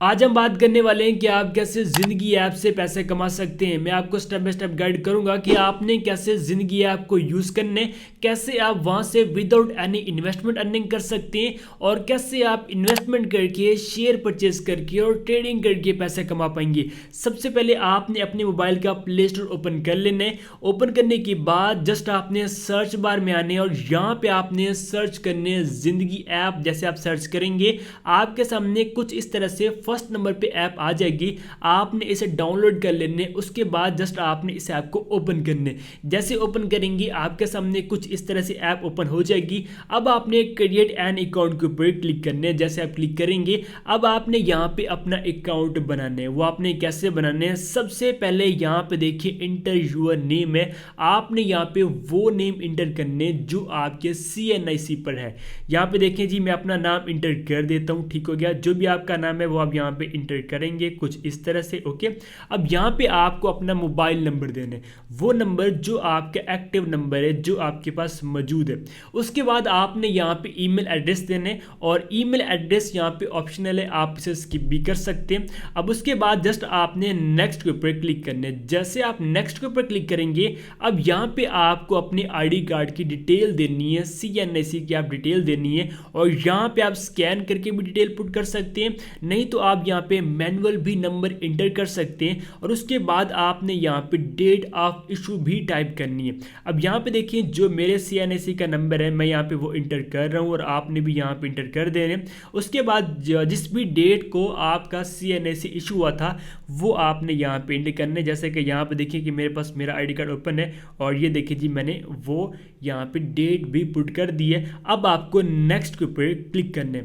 आज हम बात करने वाले हैं कि आप कैसे ज़िंदगी ऐप से पैसे कमा सकते हैं। मैं आपको स्टेप बाय स्टेप गाइड करूंगा कि आपने कैसे ज़िंदगी ऐप को यूज़ करने, कैसे आप वहां से विदाउट एनी इन्वेस्टमेंट अर्निंग कर सकते हैं और कैसे आप इन्वेस्टमेंट करके शेयर परचेज करके और ट्रेडिंग करके पैसे कमा पाएंगे। सबसे पहले आपने अपने मोबाइल का प्ले स्टोर ओपन कर लेना है। ओपन करने के बाद जस्ट आपने सर्च बार में आने और यहाँ पे आपने सर्च करने ज़िंदगी ऐप। जैसे आप सर्च करेंगे आपके सामने कुछ इस तरह से फर्स्ट नंबर पे ऐप आ जाएगी। आपने इसे डाउनलोड कर लेने, उसके बाद जस्ट आपने इस ऐप को ओपन करने। जैसे ओपन करेंगे आपके सामने कुछ इस तरह से ऐप ओपन हो जाएगी। अब आपने क्रिएट एन अकाउंट के ऊपर क्लिक करने। जैसे आप क्लिक करेंगे अब आपने यहाँ पे अपना अकाउंट बनाने। वो आपने कैसे बनाने हैं, सबसे पहले यहाँ पे देखिए इंटर यूर नेम है। आपने यहाँ पे वो नेम इंटर करने जो आपके CNIC पर है। यहाँ पे देखिए जी मैं अपना नाम इंटर कर देता हूँ। ठीक हो गया, जो भी आपका नाम है वो आप यहाँ पे इंटर करेंगे कुछ इस तरह से। ओके, अब यहाँ पे आपको अपना मोबाइल नंबर देना है, वो नंबर जो आपका एक्टिव नंबर है जो आपके पास मौजूद है। उसके बाद आपने यहाँ पे ईमेल एड्रेस देने, और ईमेल एड्रेस यहाँ पे ऑप्शनल है, आप इसे स्किप भी कर सकते हैं। अब उसके बाद जस्ट आपने नेक्स्ट के ऊपर क्लिक करने। जैसे आप नेक्स्ट के ऊपर क्लिक करेंगे अब यहाँ पे आपको अपनी ID कार्ड की डिटेल देनी है, CNIC की आप डिटेल देनी है, और यहाँ पे आप स्कैन करके भी डिटेल पुट कर सकते हैं, नहीं तो आप यहाँ पे मैनुअल भी नंबर इंटर कर सकते हैं। और उसके बाद आपने यहाँ पे डेट ऑफ इशू भी टाइप करनी है। अब यहाँ पे देखिए जो मेरे CNIC का नंबर है मैं यहाँ पे वो इंटर कर रहा हूँ, और आपने भी यहाँ पे इंटर कर देने। उसके बाद जिस भी डेट को आपका CNIC इशू हुआ था वो आपने यहाँ पे इंटर करने। जैसे कि यहाँ पे देखिए कि मेरे पास मेरा ID कार्ड ओपन है, और ये देखिए जी मैंने वो यहाँ पे डेट भी पुट कर दी है। अब आपको नेक्स्ट के ऊपर क्लिक करने।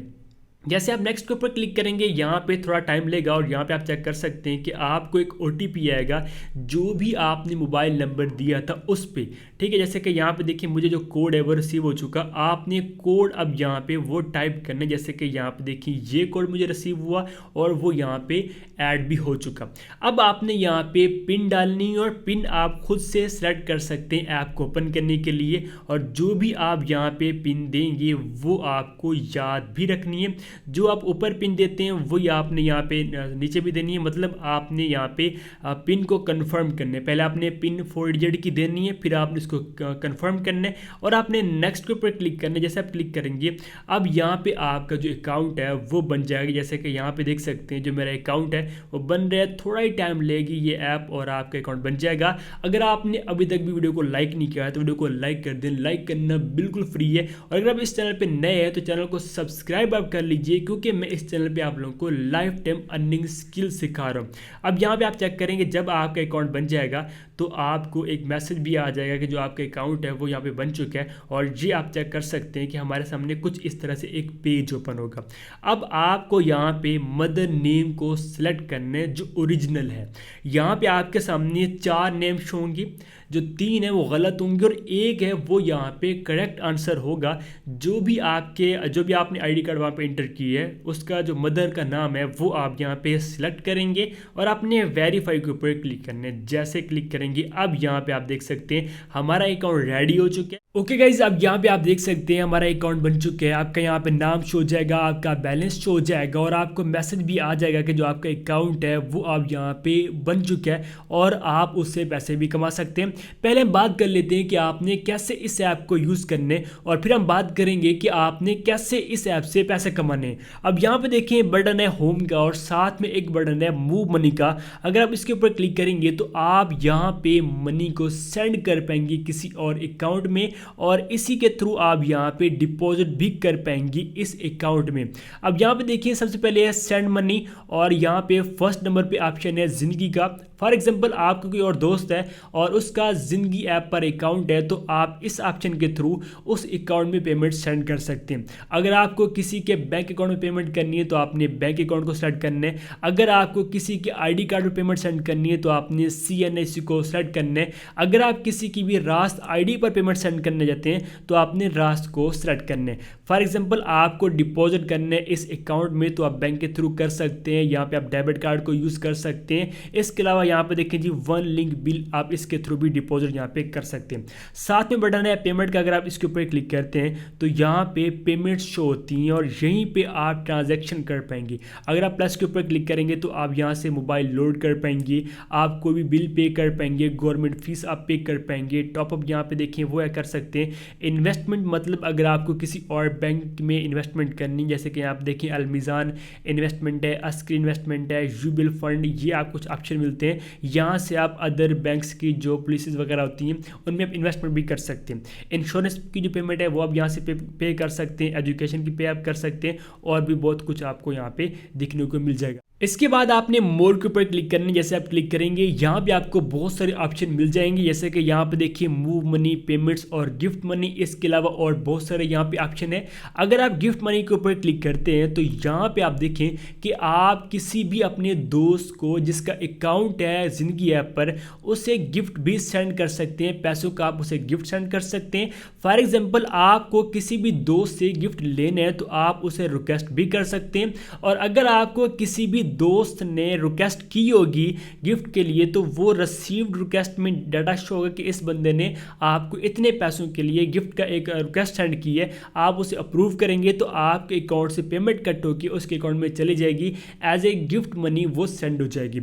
जैसे आप नेक्स्ट के ऊपर क्लिक करेंगे यहाँ पे थोड़ा टाइम लेगा, और यहाँ पे आप चेक कर सकते हैं कि आपको एक OTP आएगा जो भी आपने मोबाइल नंबर दिया था उस पर। ठीक है, जैसे कि यहाँ पे देखिए मुझे जो कोड है वो रिसीव हो चुका। आपने कोड अब यहाँ पे वो टाइप करने। जैसे कि यहाँ पे देखिए ये कोड मुझे रिसीव हुआ और वो यहाँ पे ऐड भी हो चुका। अब आपने यहाँ पे पिन डालनी, और पिन आप खुद से सेलेक्ट कर सकते हैं ऐप को ओपन करने के लिए, और जो भी आप यहाँ पे पिन देंगे वो आपको याद भी रखनी है। जो आप ऊपर पिन देते हैं वही आपने यहाँ पे नीचे भी देनी है। मतलब आपने यहाँ पे पिन को कंफर्म करने, पहले आपने पिन 4 डिजिट की देनी है, फिर आपने इसको कंफर्म करने और आपने नेक्स्ट के ऊपर क्लिक करने। जैसे आप क्लिक करेंगे अब यहाँ पे आपका जो अकाउंट है वो बन जाएगा। जैसे कि यहाँ पे देख सकते हैं जो मेरा अकाउंट है वो बन रहा है, थोड़ा ही टाइम लेगी ये ऐप और आपका अकाउंट बन जाएगा। अगर आपने अभी तक भी वीडियो को लाइक नहीं किया है तो वीडियो को लाइक कर दें। लाइक करना बिल्कुल फ्री है, और अगर आप इस चैनल पे नए हैं तो चैनल को सब्सक्राइब आप कर लीजिए, क्योंकि मैं इस चैनल पे आप लोगों को लाइफ टाइम अर्निंग स्किल सिखा रहा हूँ। अब यहाँ पे आप चेक करेंगे जब आपका अकाउंट बन जाएगा तो आपको एक मैसेज भी आ जाएगा कि जो आपका अकाउंट है वो यहाँ पे बन चुका है, और ये आप चेक कर सकते हैं कि हमारे सामने कुछ इस तरह से एक पेज ओपन होगा। अब आपको यहाँ पे मदर नेम को सिलेक्ट करने जो ओरिजिनल है। यहाँ पे आपके सामने 4 नेम शो होंगी, जो 3 है वो गलत होंगे और 1 है वो यहाँ पे करेक्ट आंसर होगा। जो भी आपने ID कार्ड वहाँ पे इंटर की है उसका जो मदर का नाम है वो आप यहाँ पे सिलेक्ट करेंगे और आपने वेरीफाई के ऊपर क्लिक करने। जैसे क्लिक करेंगे अब यहाँ पे आप देख सकते हैं हमारा अकाउंट रेडी हो चुका है। ओके गाइज, अब यहाँ पे आप देख सकते हैं हमारा अकाउंट बन चुका है। आपका यहाँ पे नाम शो हो जाएगा, आपका बैलेंस शो हो जाएगा, और आपको मैसेज भी आ जाएगा कि जो आपका अकाउंट है वो आप यहाँ पे बन चुका है और आप उससे पैसे भी कमा सकते हैं। पहले हम बात कर लेते हैं कि आपने कैसे इस ऐप को यूज़ करने, और फिर हम बात करेंगे कि आपने कैसे इस ऐप से पैसे कमाने। अब यहाँ पे देखें बटन है होम का, और साथ में एक बटन है मूव मनी का। अगर आप इसके ऊपर क्लिक करेंगे तो आप यहाँ पे मनी को सेंड कर पाएंगे किसी और अकाउंट में, और इसी के थ्रू आप यहाँ पे डिपॉजिट भी कर पाएंगे इस अकाउंट में। अब यहाँ पे देखिए सबसे पहले है सेंड मनी, और यहाँ पे फर्स्ट नंबर पे ऑप्शन है जिंदगी का। फॉर एग्जांपल आपका कोई और दोस्त है और उसका जिंदगी ऐप पर अकाउंट है, तो आप इस ऑप्शन के थ्रू उस अकाउंट में पेमेंट सेंड कर सकते हैं। अगर आपको किसी के बैंक अकाउंट में पेमेंट करनी है तो आपने बैंक अकाउंट को सेलेक्ट करना है। अगर आपको किसी के ID कार्ड में पेमेंट सेंड करनी है तो आपने CNIC को सेलेक्ट करना है। अगर आप किसी की भी रास्त ID पर पेमेंट सेंड करने जाते हैं तो आपने रास्त को सेलेक्ट करना है। फॉर एग्जांपल आपको डिपॉजिट करने इस अकाउंट में तो आप बैंक के थ्रू कर सकते हैं, यहाँ पे आप डेबिट कार्ड को यूज़ कर सकते हैं। इसके अलावा यहाँ पे देखें जी वन लिंक बिल, आप इसके थ्रू भी डिपॉजिट यहाँ पे कर सकते हैं। साथ में बटन है पेमेंट का, अगर आप इसके ऊपर क्लिक करते हैं तो यहाँ पे पेमेंट शो होती हैं और यहीं पे आप ट्रांजैक्शन कर पाएंगे। अगर आप प्लस के ऊपर क्लिक करेंगे तो आप यहाँ से मोबाइल लोड कर पाएंगे, आप कोई भी बिल पे कर पाएंगे, गवर्नमेंट फीस आप पे कर पाएंगे, टॉपअप यहाँ पे देखें वो कर सकते हैं। इन्वेस्टमेंट मतलब अगर आपको किसी और बैंक में इन्वेस्टमेंट करनी, जैसे कि आप देखें अलमीज़ान इन्वेस्टमेंट है, अस्कर इन्वेस्टमेंट है, यूबिल फंड, ये आप कुछ ऑप्शन मिलते हैं। यहाँ से आप अदर बैंक्स की जो पॉलिसीज़ वगैरह होती हैं उनमें आप इन्वेस्टमेंट भी कर सकते हैं। इंश्योरेंस की जो पेमेंट है वो आप यहाँ से पे कर सकते हैं, एजुकेशन की पे आप कर सकते हैं, और भी बहुत कुछ आपको यहाँ पे दिखने को मिल जाएगा। इसके बाद आपने मोर के ऊपर क्लिक करना है। जैसे आप क्लिक करेंगे यहाँ पे आपको बहुत सारे ऑप्शन मिल जाएंगे, जैसे कि यहाँ पे देखिए मूव मनी, पेमेंट्स और गिफ्ट मनी। इसके अलावा और बहुत सारे यहाँ पे ऑप्शन है। अगर आप गिफ्ट मनी के ऊपर क्लिक करते हैं तो यहाँ पे आप देखें कि आप किसी भी अपने दोस्त को जिसका अकाउंट है ज़िंदगी ऐप पर, उसे गिफ्ट भी सेंड कर सकते हैं, पैसों का आप उसे गिफ्ट सेंड कर सकते हैं। फॉर एग्जाम्पल आपको किसी भी दोस्त से गिफ्ट लेना है तो आप उसे रिक्वेस्ट भी कर सकते हैं, और अगर आपको किसी भी दोस्त ने रिक्वेस्ट की होगी गिफ्ट के लिए तो वो रिसीव्ड रिक्वेस्ट में डाटा शो होगा कि इस बंदे ने आपको इतने पैसों के लिए गिफ्ट का एक रिक्वेस्ट सेंड की है। आप उसे अप्रूव करेंगे तो आपके अकाउंट से पेमेंट कट होकर उसके अकाउंट में चली जाएगी, एज ए गिफ्ट मनी वो सेंड हो जाएगी।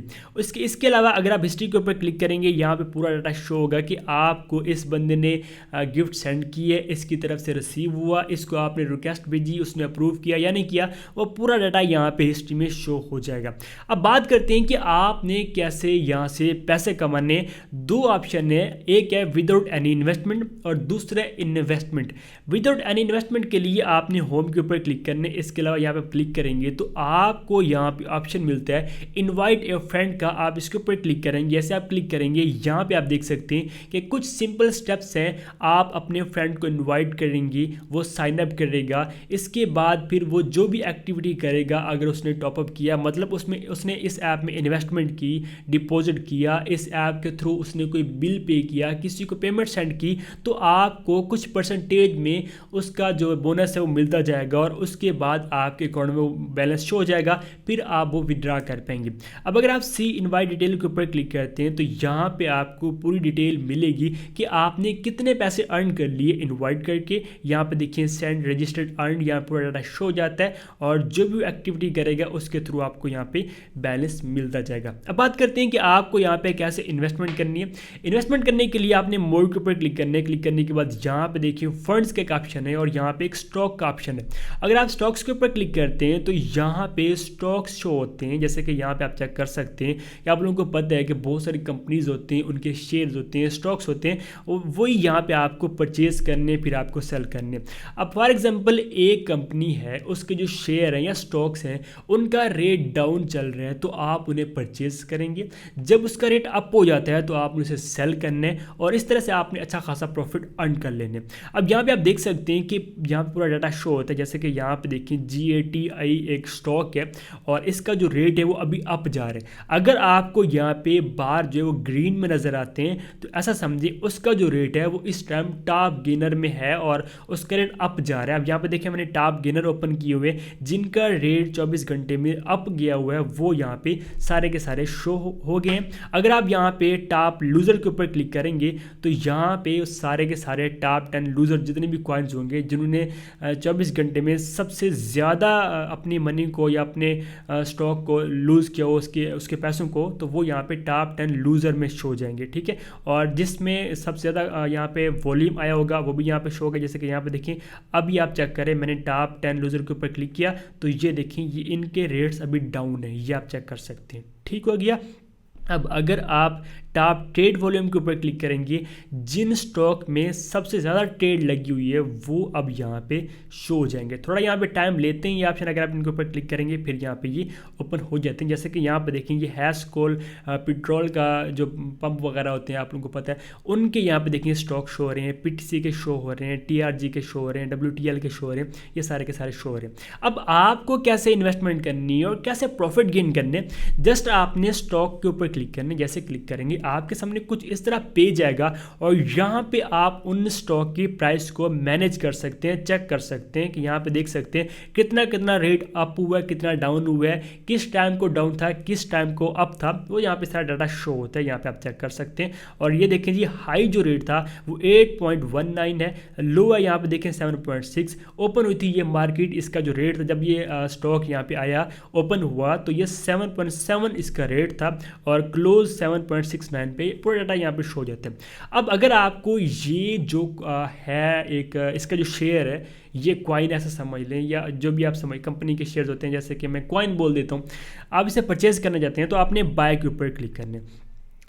इसके अलावा अगर आप हिस्ट्री के ऊपर क्लिक करेंगे यहाँ पे पूरा डाटा शो होगा कि आपको इस बंदे ने गिफ्ट सेंड की है, इसकी तरफ से रिसीव हुआ, इसको आपने रिक्वेस्ट भेजी, उसने अप्रूव किया या नहीं किया, वो पूरा डाटा यहाँ पे हिस्ट्री में शो हो जाएगा। अब बात करते हैं कि आपने कैसे यहाँ से पैसे कमाने। दो ऑप्शन है, एक है विदाउट एनी इन्वेस्टमेंट और दूसरा इन्वेस्टमेंट। विदाउट एनी इन्वेस्टमेंट के लिए आपने होम के ऊपर क्लिक करने, इसके अलावा यहाँ पे क्लिक करेंगे तो आपको यहाँ पे ऑप्शन मिलता है इनवाइट ए फ्रेंड का। आप इसके ऊपर क्लिक करेंगे, जैसे आप क्लिक करेंगे यहाँ पे आप देख सकते हैं कि कुछ सिंपल स्टेप्स हैं। आप अपने फ्रेंड को इनवाइट करेंगे, वो साइन अप करेगा, इसके बाद फिर वो जो भी एक्टिविटी करेगा, अगर उसने टॉपअप किया मतलब उसने इस ऐप में इन्वेस्टमेंट की, डिपॉजिट किया, इस ऐप के थ्रू उसने कोई बिल पे किया, किसी को पेमेंट सेंड की, तो आपको कुछ परसेंटेज में उसका जो बोनस है वो मिलता जाएगा, और उसके बाद आपके अकाउंट में वो बैलेंस शो हो जाएगा, फिर आप वो विड्रॉ कर पाएंगे। अब अगर आप सी इनवाइट डिटेल के ऊपर क्लिक करते हैं तो यहाँ पे आपको पूरी डिटेल मिलेगी कि आपने कितने पैसे अर्न कर लिए इनवाइट करके। यहाँ पे देखिए सेंड रजिस्टर्ड अर्न, यहाँ पूरा डाटा शो हो जाता है, और जो भी एक्टिविटी करेगा उसके थ्रू आपको यहाँ पे बैलेंस मिलता जाएगा। अब बात करते हैं कि आपको यहाँ पे कैसे इन्वेस्टमेंट करनी है। इन्वेस्टमेंट करने के लिए आपने मोर के ऊपर क्लिक करना है। क्लिक करने के बाद यहाँ पे देखिए फंड्स का एक ऑप्शन है और यहाँ पे एक स्टॉक का ऑप्शन है। अगर आप स्टॉक्स के ऊपर क्लिक करते हैं तो यहाँ पे स्टॉक्स शो होते हैं, जैसे कि यहाँ पे आप चेक कर सकते हैं कि आप लोगों को पता है कि बहुत सारी कंपनीज होती हैं, उनके शेयर्स होते हैं, स्टॉक्स होते हैं, वही यहाँ पे आपको परचेज करने फिर आपको सेल करने। अब फॉर एग्जाम्पल एक कंपनी है, उसके जो शेयर हैं या स्टॉक्स हैं उनका रेट डाउन चल रहा है तो आप उन्हें परचेज करेंगे। जब उसका रेट अप हो जाता है तो आप उसे सेल करने, और इस तरह से आपने अच्छा खासा प्रॉफिट अर्न कर लेने। अब यहाँ पे आप देख सकते हैं कि यहाँ पे पूरा डाटा शो होता है, जैसे कि यहाँ पे देखिए GATI एक स्टॉक है और इसका जो रेट है वो अभी अप जा रहा है। अगर आपको यहाँ पे बार जो है वो ग्रीन में नज़र आते हैं तो ऐसा समझिए उसका जो रेट है वो इस टाइम टॉप गेनर में है और उसका रेट अप जा रहा है। अब यहाँ पे देखिए मैंने टॉप गेनर ओपन किए हुए, जिनका रेट 24 घंटे में अप गया हुआ है, वो यहाँ पे सारे के सारे शो हो गए हैं। अगर आप यहाँ पे टॉप लूजर के ऊपर क्लिक करेंगे तो यहाँ पे सारे के सारे टॉप 10 लूजर जितने भी कॉइन्स होंगे जिन्होंने 24 घंटे में सबसे ज़्यादा अपनी मनी को या अपने स्टॉक को लूज़ किया हो, उसके पैसों को, तो वो यहाँ पे टॉप 10 लूज़र में शो हो जाएंगे। ठीक है, और जिसमें सबसे ज़्यादा यहाँ पे वॉल्यूम आया होगा वो भी यहाँ पे शो होगा। जैसे कि यहाँ पे देखिए अभी आप चेक करें, मैंने टॉप 10 लूज़र के ऊपर क्लिक किया तो ये देखिए ये इनके रेट्स अभी डाउन है, ये आप चेक कर सकते हैं। ठीक हो गया। अब अगर आप टॉप ट्रेड वॉल्यूम के ऊपर क्लिक करेंगे, जिन स्टॉक में सबसे ज़्यादा ट्रेड लगी हुई है वो अब यहाँ पे शो हो जाएंगे। थोड़ा यहाँ पे टाइम लेते हैं ये ऑप्शन, अगर आप इनके ऊपर क्लिक करेंगे फिर यहाँ पे ये ओपन हो जाते हैं। जैसे कि यहाँ पे देखेंगे हैस्कोल पेट्रोल का जो पंप वगैरह होते हैं आप लोगों को पता है, उनके यहाँ पे देखेंगे स्टॉक शो हो रहे हैं, PTC के शो हो रहे हैं, TRG के शो हो रहे हैं, WTL के शो हो रहे हैं, ये सारे के सारे शो हो रहे हैं। अब आपको कैसे इन्वेस्टमेंट करनी है और कैसे प्रॉफिट गेन करने, जस्ट आपने स्टॉक के ऊपर क्लिक करना है। जैसे क्लिक करेंगे आपके सामने कुछ इस तरह पेज आएगा और यहाँ पे आप उन स्टॉक की प्राइस को मैनेज कर सकते हैं, चेक कर सकते हैं कि यहाँ पे देख सकते हैं कितना कितना रेट अप हुआ है, कितना डाउन हुआ है, किस टाइम को डाउन था, किस टाइम को अप था, वो यहाँ पे सारा डाटा शो होता है। यहाँ पे आप चेक कर सकते हैं। और ये देखें जी, हाई जो रेट था वो 8.19 है, लो है यहाँ पे देखें 7.6। ओपन हुई थी ये मार्केट, इसका जो रेट था जब ये स्टॉक यहाँ पे आया ओपन हुआ तो ये 7.7 इसका रेट था और क्लोज 7.69 पे पूरा डाटा यहाँ पे शो हो जाता है। अब अगर आपको ये जो है एक इसका जो शेयर है, ये कॉइन ऐसा समझ लें या जो भी आप समझ कंपनी के शेयर्स होते हैं, जैसे कि मैं कॉइन बोल देता हूँ। आप इसे परचेज करना चाहते हैं तो आपने बाय के ऊपर क्लिक करना है।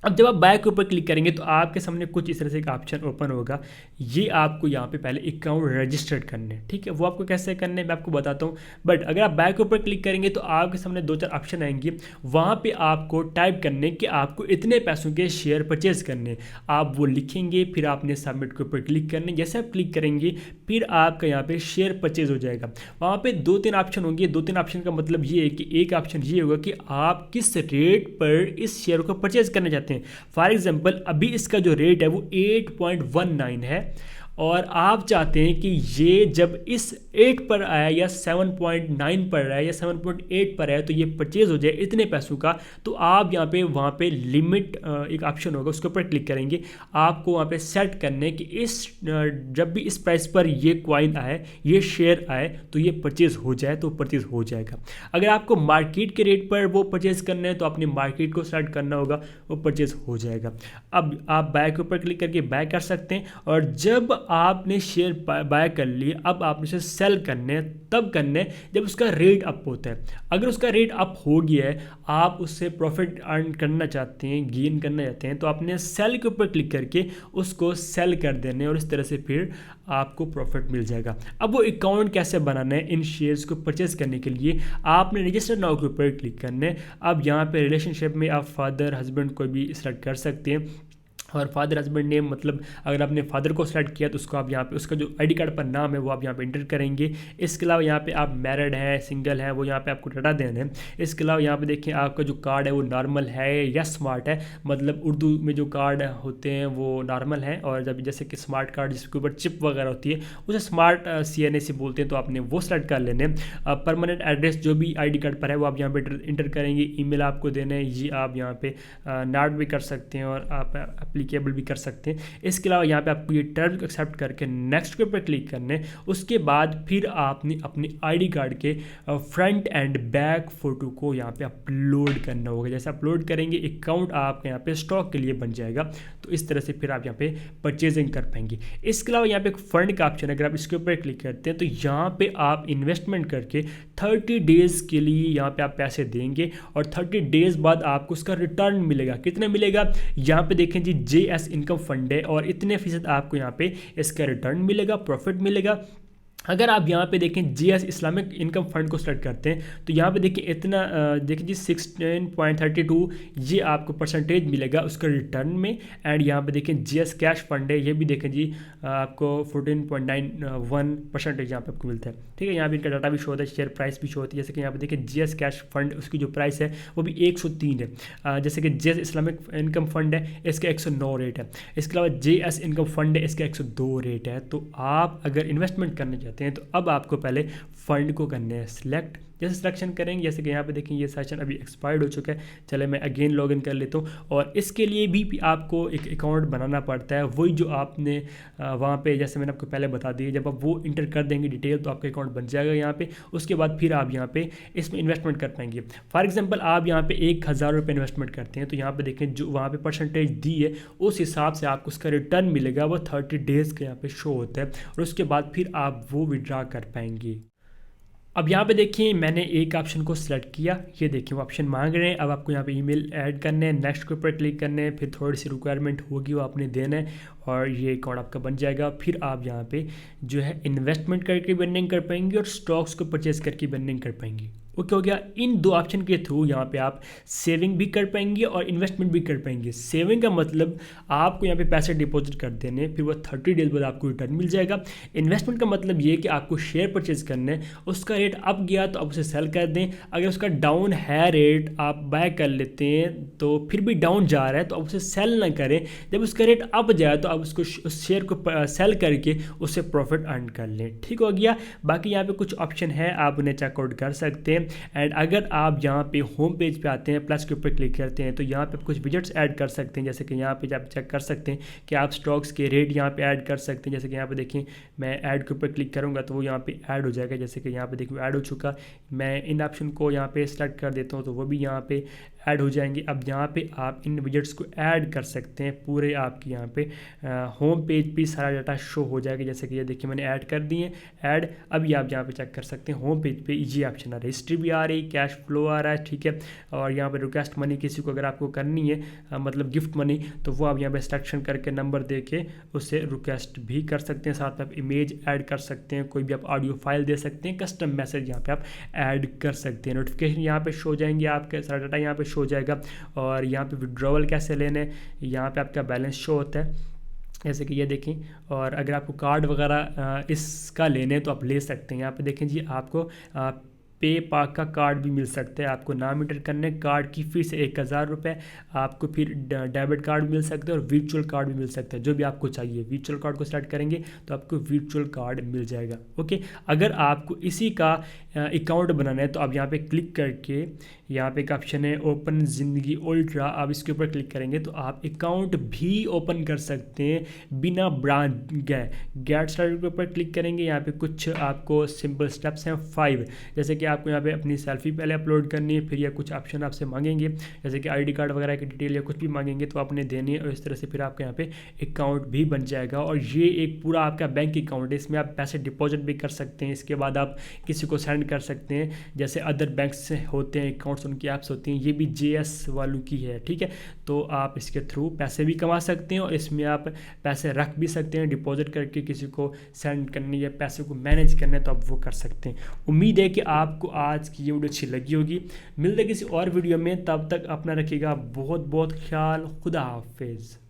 अब जब आप बाय के ऊपर क्लिक करेंगे तो आपके सामने कुछ इस तरह से एक ऑप्शन ओपन होगा। ये आपको यहाँ पे पहले अकाउंट रजिस्टर्ड करने हैं, ठीक है। वो आपको कैसे करने हैं मैं आपको बताता हूँ। बट अगर आप बाय के ऊपर क्लिक करेंगे तो आपके सामने 2-4 ऑप्शन आएंगे। वहाँ पे आपको टाइप करने कि आपको इतने पैसों के शेयर परचेज करने, आप वो लिखेंगे, फिर आपने सबमिट के ऊपर क्लिक करने। जैसे आप क्लिक करेंगे फिर आपका यहाँ पे शेयर परचेज हो जाएगा। वहाँ पे 2-3 ऑप्शन होंगे। 2-3 ऑप्शन का मतलब ये है कि एक ऑप्शन ये होगा कि आप किस रेट पर इस शेयर को परचेज करना चाहते हैं। फॉर एग्जाम्पल अभी इसका जो रेट है वो 8.19 है और आप चाहते हैं कि ये जब इस 8 पर आया या 7.9 पर आया या 7.8 पर आया तो ये परचेज हो जाए इतने पैसों का। तो आप यहाँ पे वहाँ पे लिमिट एक ऑप्शन होगा, उसके ऊपर क्लिक करेंगे। आपको वहाँ पे सेट करने कि इस जब भी इस प्राइस पर ये कॉइन आए, ये शेयर आए तो ये परचेज हो जाए, तो परचेज हो जाएगा। अगर आपको मार्केट के रेट पर वो परचेज करना है तो आपने मार्केट को सेलेक्ट करना होगा, वो परचेज हो जाएगा। अब आप बाय के ऊपर क्लिक करके बाय कर सकते हैं। और जब आपने शेयर बाय कर लिए, अब आपने उसे सेल करने तब करने जब उसका रेट अप होता है। अगर उसका रेट अप हो गया है, आप उससे प्रॉफिट अर्न करना चाहते हैं, गेन करना चाहते हैं, तो आपने सेल के ऊपर क्लिक करके उसको सेल कर देने और इस तरह से फिर आपको प्रॉफिट मिल जाएगा। अब वो अकाउंट कैसे बनाना है इन शेयर्स को परचेज करने के लिए, आपने रजिस्टर नाउ के ऊपर क्लिक करना है। अब यहाँ पे रिलेशनशिप में आप फादर हस्बैंड को भी सेलेक्ट कर सकते हैं। और फादर हस्बैंड नेम मतलब अगर आपने फादर को सेलेक्ट किया तो उसको आप यहाँ पे उसका जो आईडी कार्ड पर नाम है वो आप यहाँ पे इंटर करेंगे। इसके अलावा यहाँ पे आप मैरिड हैं, सिंगल हैं, वो यहाँ पे आपको डाटा देना है। इसके अलावा यहाँ पे देखिए आपका जो कार्ड है वो नॉर्मल है या स्मार्ट है, मतलब उर्दू में जो कार्ड होते हैं वो नॉर्मल है और जब जैसे कि स्मार्ट कार्ड जिसके ऊपर चिप वगैरह होती है उसे स्मार्ट CNA बोलते हैं, तो आपने वो सेलेक्ट कर लेने। परमानेंट एड्रेस जो भी आईडी कार्ड पर है वो आप यहाँ पे इंटर करेंगे। ईमेल आपको देना है, ये आप यहाँ पे नॉट भी कर सकते हैं और आप केबल भी कर सकते हैं। इसके अलावा यहाँ पे आपको ये टर्म्स एक्सेप्ट करके नेक्स्ट के ऊपर क्लिक करने। उसके बाद फिर आपने अपनी आईडी कार्ड के फ्रंट एंड बैक फोटो को यहाँ पे अपलोड करना होगा। जैसे अपलोड करेंगे अकाउंट आपका यहाँ पे स्टॉक के लिए बन जाएगा। तो इस तरह से फिर आप यहाँ पे परचेजिंग कर पाएंगे। इसके अलावा यहाँ पे एक फंड का ऑप्शन है, अगर आप इसके ऊपर क्लिक करते हैं तो यहाँ पे आप इन्वेस्टमेंट करके 30 डेज के लिए यहाँ पे आप पैसे देंगे और 30 डेज बाद आपको उसका रिटर्न मिलेगा। कितना मिलेगा यहाँ पे देखें जी, JS इनकम फंड है और इतने फीसद आपको यहाँ पे इसका रिटर्न मिलेगा, प्रॉफिट मिलेगा। अगर आप यहाँ पे देखें JS इस्लामिक इनकम फंड को सेलेक्ट करते हैं तो यहाँ पे देखिए इतना देखिए जी 16.32 ये आपको परसेंटेज मिलेगा उसका रिटर्न में। एंड यहाँ पे देखें JS कैश फंड है, ये भी देखें जी आपको 14.91% यहाँ पे आपको मिलता है। ठीक है, यहाँ पे इनका डाटा भी शो होता है, शेयर प्राइस भी शो होती है। जैसे कि यहाँ पे देखें JS कैश फंड उसकी जो प्राइस है वो भी 103 है। जैसे कि JS इस्लामिक इनकम फंड है इसका 109 रेट है। इसके अलावा JS इनकम फंड है इसका 102 रेट है। तो आप अगर इन्वेस्टमेंट करना चाहते हैं तो अब आपको पहले फंड को करना है सिलेक्ट। जैसे सिलेक्शन करेंगे, जैसे कि यहाँ पे देखें ये सेशन अभी एक्सपायर्ड हो चुका है, चले मैं अगेन लॉगिन कर लेता हूँ। और इसके लिए भी आपको एक अकाउंट बनाना पड़ता है, वही जो आपने वहाँ पे जैसे मैंने आपको पहले बता दिया। जब आप वो इंटर कर देंगे डिटेल तो आपका अकाउंट बन जाएगा यहाँ पे। उसके बाद फिर आप यहाँ पे इसमें इन्वेस्टमेंट कर पाएंगे। फॉर एग्जाम्पल आप यहाँ पे 1000 रुपये इन्वेस्टमेंट करते हैं तो यहाँ पे देखें जो वहाँ पे परसेंटेज दी है उस हिसाब से आपको उसका रिटर्न मिलेगा, वो 30 डेज़ के यहाँ पे शो होता है और उसके बाद फिर आप वो विड्रा कर पाएंगे। अब यहाँ पे देखिए मैंने एक ऑप्शन को सिलेक्ट किया, ये देखिए वो ऑप्शन मांग रहे हैं। अब आपको यहाँ पे ईमेल ऐड करने हैं, नेक्स्ट के ऊपर क्लिक करने हैं, फिर थोड़ी सी रिक्वायरमेंट होगी वो आपने देना है और ये अकाउंट आपका बन जाएगा। फिर आप यहाँ पे जो है इन्वेस्टमेंट करके भी अर्निंग कर पाएंगे और स्टॉक्स को परचेज करके भी अर्निंग कर पाएंगे। ओके हो गया। इन दो ऑप्शन के थ्रू यहाँ पे आप सेविंग भी कर पाएंगे और इन्वेस्टमेंट भी कर पाएंगे। सेविंग का मतलब आपको यहाँ पे पैसे डिपॉजिट कर देने, फिर वो 30 डेज बाद आपको रिटर्न मिल जाएगा। इन्वेस्टमेंट का मतलब ये कि आपको शेयर परचेज करने, उसका रेट अप गया तो आप उसे सेल कर दें, अगर उसका डाउन है रेट आप बाय कर लेते हैं, तो फिर भी डाउन जा रहा है तो आप उसे सेल ना करें, जब उसका रेट अप जाए तो आप उसको उस शेयर को सेल करके उससे प्रॉफिट अर्न कर लें। ठीक हो गया। बाकी यहाँ पे कुछ ऑप्शन है, आप उन्हें चेकआउट कर सकते हैं। एंड अगर आप यहाँ पे होम पेज पे आते हैं, प्लस के ऊपर क्लिक करते हैं, तो यहाँ पे कुछ विजेट्स ऐड कर सकते हैं, जैसे कि यहाँ पे आप चेक कर सकते हैं कि आप स्टॉक्स के रेट यहाँ पे ऐड कर सकते हैं। जैसे कि यहाँ पे देखिए, मैं ऐड के ऊपर क्लिक करूँगा तो वो यहाँ पे ऐड हो जाएगा, जैसे कि यहाँ पे देखिए ऐड हो चुका। मैं इन ऑप्शन को यहाँ पे सेलेक्ट कर देता हूँ तो वो भी यहाँ पे ऐड हो जाएंगे। अब यहाँ पे आप इन विजेट्स को ऐड कर सकते हैं, पूरे आपके यहाँ पे होम पेज पे सारा डाटा शो हो जाएगा। जैसे कि ये देखिए मैंने ऐड कर दिए ऐड। अभी आप यहाँ पे चेक कर सकते हैं होम पेज पे ये ऑप्शन आ रहा है, हिस्ट्री भी आ रही, कैश फ्लो आ रहा है, ठीक है। और यहाँ पे रिक्वेस्ट मनी किसी को अगर आपको करनी है, मतलब गिफ्ट मनी, तो वो आप यहाँ पे सिलेक्शन करके नंबर दे के उससे रिक्वेस्ट भी कर सकते हैं। साथ में आप इमेज ऐड कर सकते हैं, कोई भी आप ऑडियो फाइल दे सकते हैं, कस्टम मैसेज यहाँ पे आप ऐड कर सकते हैं। नोटिफिकेशन यहाँ पे शो जाएंगे, आपका सारा डाटा यहाँ पे हो जाएगा। और यहाँ पे विड्रॉवल कैसे लेने, यहाँ पे आपका बैलेंस शो होता है, जैसे कि ये देखें। और अगर आपको कार्ड वगैरह इसका लेने तो आप ले सकते हैं। यहाँ पे देखें जी, आपको पे पाक का कार्ड भी मिल सकता है। आपको नाम इंटर करने, कार्ड की फीस 1000 रुपये, आपको फिर डेबिट कार्ड मिल सकता है और वर्चुअल कार्ड भी मिल सकता है, जो भी आपको चाहिए। वर्चुअल कार्ड को सेलेक्ट करेंगे तो आपको वर्चुअल कार्ड मिल जाएगा। ओके, अगर आपको इसी का अकाउंट बनाना है तो आप यहाँ पे क्लिक करके, यहाँ पे एक ऑप्शन है ओपन ज़िंदगी अल्ट्रा, आप इसके ऊपर क्लिक करेंगे तो आप अकाउंट भी ओपन कर सकते हैं बिना ब्रांच गए। गेट स्टार्टेड के ऊपर क्लिक करेंगे, यहाँ पे कुछ आपको सिंपल स्टेप्स हैं 5, जैसे कि आपको यहाँ पे अपनी सेल्फी पहले अपलोड करनी है, फिर ये कुछ ऑप्शन आपसे मांगेंगे, जैसे कि आईडी कार्ड वगैरह की डिटेल या कुछ भी मांगेंगे तो आपने देनी है, और इस तरह से फिर आपके यहाँ पे अकाउंट भी बन जाएगा। और ये एक पूरा आपका बैंक अकाउंट है, इसमें आप पैसे डिपॉजिट भी कर सकते हैं, इसके बाद आप किसी को सेंड कर सकते हैं, जैसे अदर बैंक से होते हैं अकाउंट्स, उनकी ऐप्स होती हैं, ये भी JS वालों की है, ठीक है। तो आप इसके थ्रू पैसे भी कमा सकते हैं और इसमें आप पैसे रख भी सकते हैं, डिपॉजिट करके किसी को सेंड करने या पैसे को मैनेज करना है तो आप वो कर सकते हैं। उम्मीद है कि आपको आज की ये वीडियो अच्छी लगी होगी। मिलते किसी और वीडियो में, तब तक अपना रखिएगा बहुत बहुत ख्याल। खुदा हाफिज़।